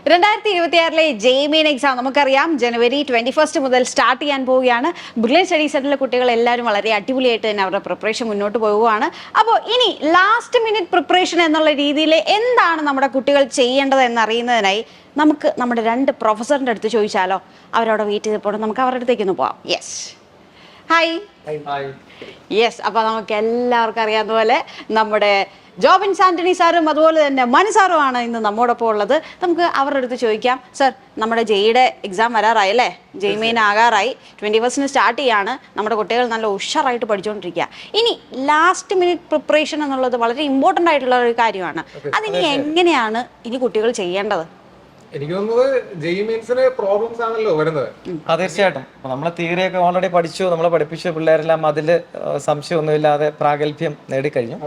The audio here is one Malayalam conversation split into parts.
2026 JEE എക്സാം നമുക്കറിയാം ജനുവരി 21 മുതൽ സ്റ്റാർട്ട് ചെയ്യാൻ പോവുകയാണ്. ബ്രില്യൻറ്റ് സ്റ്റഡി സെന്ററിലെ കുട്ടികൾ എല്ലാവരും വളരെ അടിപൊളിയായിട്ട് തന്നെ അവരുടെ പ്രിപ്പറേഷൻ മുന്നോട്ട് പോവുകയാണ്. അപ്പോൾ ഇനി ലാസ്റ്റ് മിനിറ്റ് പ്രിപ്പറേഷൻ എന്നുള്ള രീതിയിൽ എന്താണ് നമ്മുടെ കുട്ടികൾ ചെയ്യേണ്ടത് എന്നറിയുന്നതിനായി നമുക്ക് നമ്മുടെ 2 പ്രൊഫസറിൻ്റെ അടുത്ത് ചോദിച്ചാലോ? അവരവിടെ വെയിറ്റ് ചെയ്തപ്പോൾ നമുക്ക് അവരുടെ അടുത്തേക്കൊന്ന് പോവാം. Yes, hi. യെസ്, അപ്പോൾ നമുക്ക് എല്ലാവർക്കും അറിയാവുന്ന പോലെ നമ്മുടെ ജോബിൻസ് ആന്റണി സാറും അതുപോലെ തന്നെ മനു സാറുമാണ് ഇന്ന് നമ്മോടൊപ്പം ഉള്ളത്. നമുക്ക് അവരുടെ അടുത്ത് ചോദിക്കാം. സർ, നമ്മുടെ ജെയുടെ എക്സാം വരാറായി അല്ലേ? ജെയ് മെയിൻ ആകാറായി, 21 സ്റ്റാർട്ട് ചെയ്യാണ്. നമ്മുടെ കുട്ടികൾ നല്ല ഉഷാറായിട്ട് പഠിച്ചുകൊണ്ടിരിക്കുക. ഇനി ലാസ്റ്റ് മിനിറ്റ് പ്രിപ്പറേഷൻ എന്നുള്ളത് വളരെ ഇമ്പോർട്ടൻ്റ് ആയിട്ടുള്ള ഒരു കാര്യമാണ്. അതിനി എങ്ങനെയാണ് ഇനി കുട്ടികൾ ചെയ്യേണ്ടത്? എനിക്ക് തോന്നുന്നത് ജെയ് മെയിൻസിന് പ്രോബ്ലംസ് ആണല്ലോ വരുന്നത്. തീർച്ചയായിട്ടും നമ്മൾ തിയറിയൊക്കെ ഓൾറെഡി പഠിച്ചു, നമ്മൾ പഠിപ്പിച്ച പിള്ളേരെല്ലാം അതിൽ സംശയമൊന്നുമില്ലാതെ പ്രാഗൽഭ്യം നേടിക്കഴിഞ്ഞു.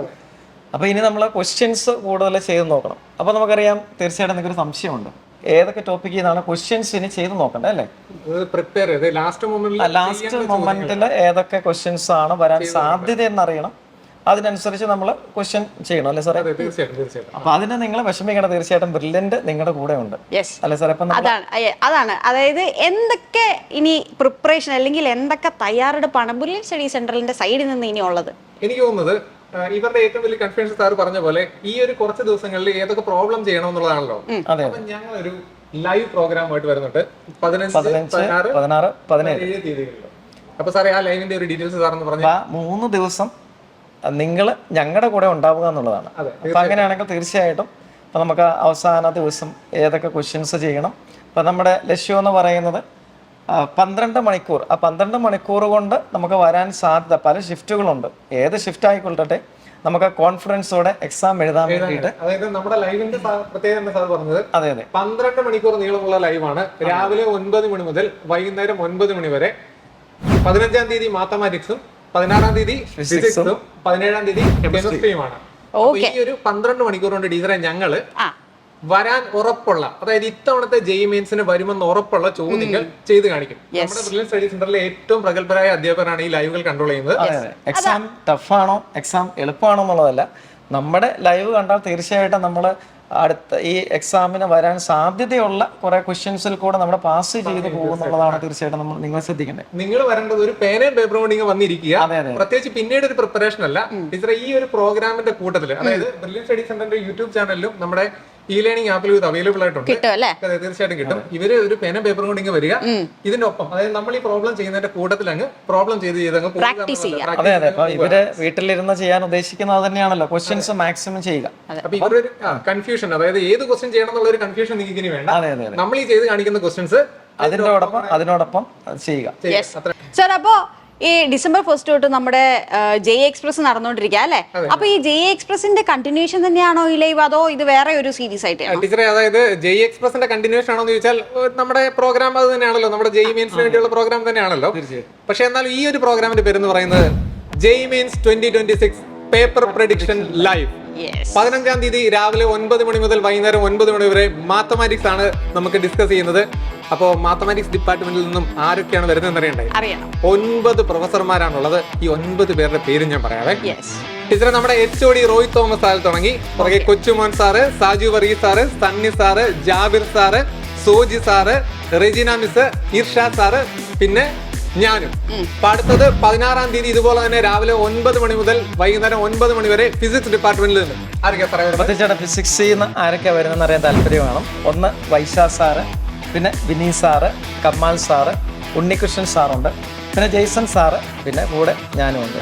അപ്പോൾ ഇനി നമ്മൾ ക്വസ്റ്റ്യൻസ് കൂടുതൽ ചെയ്ത് നോക്കണം. അപ്പോൾ നമുക്കറിയാം തീർച്ചയായിട്ടും നിങ്ങൾക്കൊരു സംശയമുണ്ട്, ഏതൊക്കെ ടോപ്പിക്കിൽ നിന്നാണ് ക്വസ്റ്റ്യൻസ് ഇനി ചെയ്ത് നോക്കണ്ടേ അല്ലേ? പ്രിപ്പയർ ചെയ്ത് ലാസ്റ്റ് മൊമെന്റിൽ ഏതൊക്കെ ക്വസ്റ്റ്യൻസ് ആണ് വരാൻ സാധ്യത എന്നറിയണം. അതിനനുസരിച്ച് നമ്മൾ ക്വസ്റ്റ്യൻ ചെയ്യണം അല്ലേ സാറേ? തീർച്ചയായിട്ടും. അപ്പൊ അതിന് നിങ്ങൾ വിഷമിക്കണം, തീർച്ചയായിട്ടും ബ്രില്യന്റ് നിങ്ങളുടെ കൂടെ ഉണ്ട് അല്ലേ സാറേ? അതാണ് അതായത് എന്തൊക്കെ ഇനി പ്രിപ്പറേഷൻ അല്ലെങ്കിൽ എന്തൊക്കെ തയ്യാറെടുപ്പാണ് ബ്രില്യൻറ്റ് സ്റ്റഡി സെന്ററിന്റെ സൈഡിൽ നിന്ന് ഇനി ഉള്ളത്? എനിക്ക് തോന്നുന്നത് ഇവരുടെ ഏറ്റവും വലിയ കൺഫ്യൂഷൻ സാർ പറഞ്ഞ പോലെ ഈ ഒരു കുറച്ച് ദിവസങ്ങളിൽ ഏതൊക്കെ പ്രോബ്ലം ചെയ്യണം എന്നുള്ളതാണല്ലോ. അപ്പൊ ഞങ്ങളൊരു ലൈവ് പ്രോഗ്രാം ആയിട്ട് വരുന്നുണ്ട് 15, 16, 17 തീയതികളിൽ. അപ്പൊ സാറേ ആ ലൈവിന്റെ ഒരു ഡീറ്റെയിൽസ് സാറെന്ന് പറഞ്ഞാൽ 3 ദിവസം നിങ്ങൾ ഞങ്ങളുടെ കൂടെ ഉണ്ടാവുക എന്നുള്ളതാണ്. അപ്പൊ അങ്ങനെയാണെങ്കിൽ തീർച്ചയായിട്ടും ഇപ്പൊ നമുക്ക് അവസാന ദിവസം ഏതൊക്കെ ക്വസ്റ്റ്യൻസ് ചെയ്യണം. ഇപ്പൊ നമ്മുടെ ലക്ഷ്യം എന്ന് പറയുന്നത് 12 മണിക്കൂർ. ആ 12 മണിക്കൂർ കൊണ്ട് നമുക്ക് വരാൻ സാധ്യത പല ഷിഫ്റ്റുകളുണ്ട്. ഏത് ഷിഫ്റ്റ് ആയിക്കൊള്ളട്ടെ, നമുക്ക് കോൺഫിഡൻസോടെ എക്സാം എഴുതാൻ വേണ്ടിയിട്ട്. അതായത് നമ്മുടെ ലൈവിന്റെ പ്രത്യേകത സാർ പറഞ്ഞത് 12 മണിക്കൂർ നീളമുള്ള ലൈവാണ്. രാവിലെ 9 മണി മുതൽ വൈകുന്നേരം 9 മണി വരെ. 15-ാം തീയതി മാത്തമാറ്റിക്സും, 16-ാം തീയതി ഫിസിക്സും, 17-ാം തീയതി കെമിസ്ട്രിയുമാണ്. ഈ ഒരു 12 മണിക്കൂർ കൊണ്ട് ടീച്ചറെ ഞങ്ങള് വരാൻ ഉറപ്പുള്ള, അതായത് ഇത്തവണത്തെ ജെയ് മെയിൻസിന് വരുമെന്ന് ഉറപ്പുള്ള ചോദ്യങ്ങൾ ചെയ്ത് കാണിക്കും. നമ്മുടെ ബ്രില്യൻറ്റ് സ്റ്റഡി സെന്ററിലെ ഏറ്റവും പ്രഗത്ഭരായ അധ്യാപകരാണ് ഈ ലൈവുകൾ കൺട്രോൾ ചെയ്യുന്നത്. എക്സാം ടഫാണോ എക്സാം എളുപ്പമാണോ എന്നുള്ളതല്ല, നമ്മുടെ ലൈവ് കണ്ടാൽ തീർച്ചയായിട്ടും നമ്മൾ അടുത്ത ഈ എക്സാമിന് വരാൻ സാധ്യതയുള്ള കുറെ ക്വസ്റ്റ്യൻസിൽ കൂടെ നമ്മൾ പാസ് ചെയ്ത് പോകുന്നുള്ളതാണ് തീർച്ചയായിട്ടും നിങ്ങൾ ശ്രദ്ധിക്കേണ്ടത്. നിങ്ങൾ വരേണ്ടത് ഒരു പേനയും പേപ്പറും കൊണ്ട് ഇങ്ങനെ വന്നിരിക്കുക. പ്രത്യേകിച്ച് പിന്നീട് ഒരു പ്രിപ്പറേഷൻ അല്ല ടീച്ചറെ. ഈ ഒരു പ്രോഗ്രാമിന്റെ കൂട്ടത്തിൽ, അതായത് ബ്രില്യൻറ്റ് സ്റ്റഡി സെന്ററിന്റെ യൂട്യൂബ് ചാനലിലും നമ്മുടെ ഇ ലേണിംഗ് ആപ്പിൽ ഇത് അവൈലബിൾ ആയിട്ടുണ്ട്. തീർച്ചയായിട്ടും കിട്ടും. ഇവര് ഒരു പേന പേപ്പറും കൊണ്ട് ഇങ്ങനെ വരിക. ഇതിന്റെ ഒപ്പം, അതായത് നമ്മൾ ഈ പ്രോബ്ലം ചെയ്യുന്നതിന്റെ കൂട്ടത്തിൽ അങ്ങ് പ്രോബ്ലം ചെയ്ത് ഇവര് വീട്ടിലിരുന്ന് ചെയ്യാൻ ഉദ്ദേശിക്കുന്നത് തന്നെയാണല്ലോ, ക്വസ്റ്റ്യൻസ് മാക്സിമം ചെയ്യുക. അപ്പൊ ഇവരൊരു കൺഫ്യൂഷൻ, അതായത് ഏത് ക്വസ്റ്റ്യൻ ചെയ്യണം എന്നുള്ള ഒരു കൺഫ്യൂഷൻ നിങ്ങൾക്ക് ഇനി വേണ്ട. നമ്മൾ ഈ ചെയ്ത് കാണിക്കുന്ന ക്വസ്റ്റ്യൻസ് അതിനോടൊപ്പം ചെയ്യുക. സർ, അപ്പോ ഈ December 1 തൊട്ട് നമ്മുടെ ജെയ് എക്സ്പ്രസ് നടന്നുകൊണ്ടിരിക്കുക അല്ലേ? അപ്പൊ ഈ ജെയ് എക്സ്പ്രസിന്റെ കണ്ടിന്യൂഷൻ തന്നെയാണോ ഈ ലൈവ്, അതോ ഇത് വേറെ ഒരു സീരീസ് ആയിട്ട്? ടീച്ചറെ, അതായത് ജെയ് എക്സ്പ്രസിന്റെ കണ്ടിന്യൂഷൻ ആണോ എന്ന് ചോദിച്ചാൽ നമ്മുടെ പ്രോഗ്രാം അത് തന്നെയാണല്ലോ, നമ്മുടെ ജെയ് മെയിൻസിന് വേണ്ടിയുള്ള പ്രോഗ്രാം തന്നെയാണല്ലോ. പക്ഷെ എന്നാൽ ഈ ഒരു പ്രോഗ്രാമിന്റെ പേര് എന്ന് പറയുന്നത് ജെയ് മെയിൻസ് 2026 പേപ്പർ പ്രഡിക്ഷൻ ലൈവ്. 15-ാം തീയതി രാവിലെ 9 മണി മുതൽ വൈകുന്നേരം 9 മണി വരെ മാത്തമാറ്റിക്സ് ആണ് നമുക്ക് ഡിസ്കസ് ചെയ്യുന്നത്. അപ്പോൾ മാത്തമാറ്റിക്സ് ഡിപ്പാർട്ട്മെന്റിൽ നിന്നും ആരൊക്കെയാണ് വരുന്നതെന്ന് അറിയണ്ടേ? 9 പ്രൊഫസർമാരാണുള്ളത്. ഈ 9 പേരുടെ പേര് ഞാൻ പറയാവേ. ടീച്ചറെ, നമ്മുടെ HOD റോഹിത് തോമസ് സാറിൽ തുടങ്ങി പുറകെ Kochumon sir, Saju Varghese sir, Sunny sir, Jabir sir, Soji sir, Rejina miss, Irshad sir, പിന്നെ ഞാനും. അടുത്തത് 16-ാം തീയതി ഇതുപോലെ തന്നെ രാവിലെ 9 മണി മുതൽ വൈകുന്നേരം 9 മണി വരെ ഫിസിക്സ് ഡിപ്പാർട്ട്മെന്റിൽ നിന്ന് ആരൊക്കെ പറയുന്നത്? ഫിസിക്സിൽ നിന്ന് ആരൊക്കെ വരുന്നതെന്ന് അറിയാൻ താല്പര്യമാണ്. ഒന്ന് വൈശാ സാറ്, പിന്നെ വിനീ സാറ്, കമാൽ സാറ്, ഉണ്ണികൃഷ്ണൻ സാറുണ്ട്, പിന്നെ ജെയ്സൺ സാറ്, പിന്നെ കൂടെ ഞാനും ഉണ്ട്.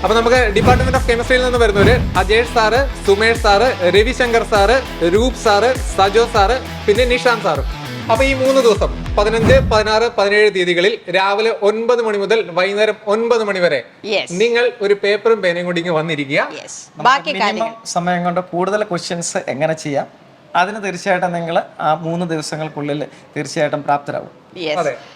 അപ്പൊ നമുക്ക് ഡിപ്പാർട്ട്മെന്റ് ഓഫ് കെമിസ്ട്രിയിൽ നിന്ന് വരുന്നവര് Ajesh sir, Sumesh sir, Ravishankar sir, Roop sir, Sajo sir, പിന്നെ നിഷാന്ത് സാറ്. അപ്പൊ ഈ 3 ദിവസം 15, 16, 17 തീയതികളിൽ രാവിലെ 9 മണി മുതൽ വൈകുന്നേരം 9 മണി വരെ നിങ്ങൾ ഒരു പേപ്പറും പേനയും കൊണ്ട് ഇങ്ങനെ വന്നിരിക്കുക. സമയം കൊണ്ട് കൂടുതൽ ക്വസ്റ്റ്യൻസ് എങ്ങനെ ചെയ്യാം, അതിന് തീർച്ചയായിട്ടും നിങ്ങൾ ആ 3 ദിവസങ്ങൾക്കുള്ളിൽ തീർച്ചയായിട്ടും പ്രാപ്തരാകും.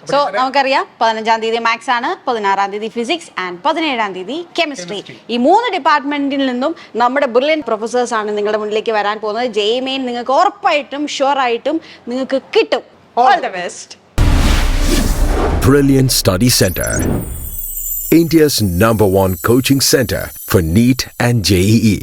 സോ നമുക്കറിയാം 15-ാം തീയതി മാത്സ് ആണ്, 16-ാം തീയതി ഫിസിക്സ് ആൻഡ് 17-ാം തീയതി കെമിസ്ട്രി. ഈ 3 ഡിപ്പാർട്ട്മെന്റിൽ നിന്നും നമ്മുടെ ബ്രില്യൻറ്റ് പ്രൊഫസേഴ്സ് ആണ് നിങ്ങളുടെ മുന്നിലേക്ക് വരാൻ പോകുന്നത്. ജെയ് മെയിൻ നിങ്ങൾക്ക് ഉറപ്പായിട്ടും ഷുവറായിട്ടും നിങ്ങൾക്ക് കിട്ടും. All the best. Brilliant Study Center, India's #1 coaching center for NEET and JEE.